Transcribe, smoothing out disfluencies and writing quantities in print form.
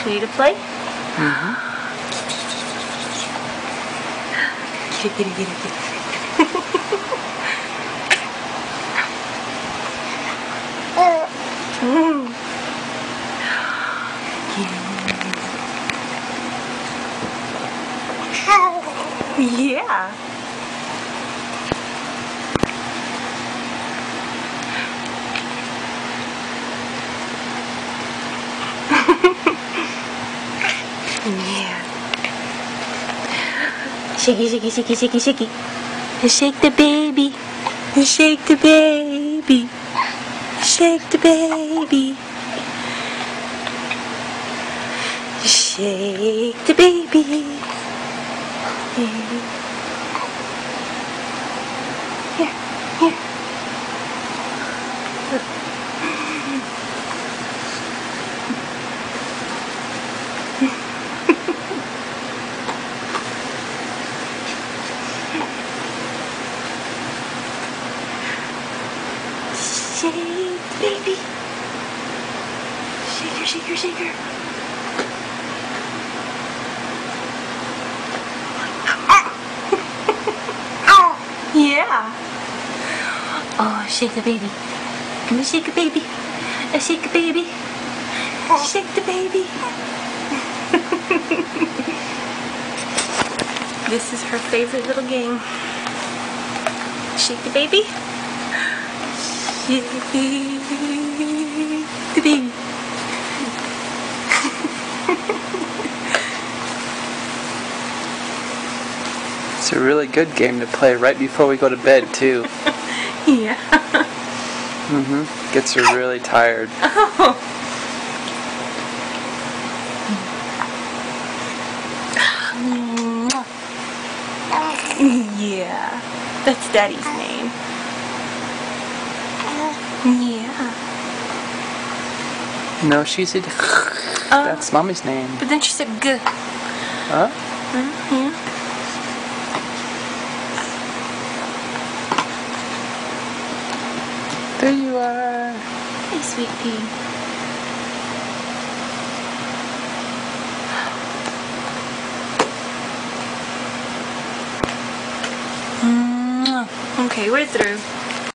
Ready to play? Mm-hmm. Get it, get it, get it. Yeah. Yeah. Shaky, shaky, shaky, shaky, shaky. Shake the baby. Shake the baby. Shake the baby. Shake the baby. Here, here. Shake the baby. Shake her, shake her, shake her. Yeah. Oh, shake the baby. Come on, shake the baby. Shake the baby. Shake the baby. This is her favorite little game. Shake the baby. Shake the baby. It's a really good game to play right before we go to bed, too. Yeah. Mm-hmm. Gets her really tired. Oh. Yeah. That's Daddy's name. Yeah. No, she said that's Mommy's name. But then she said G. Huh? Yeah. There you are. Hey, sweet pea. Okay, we're through.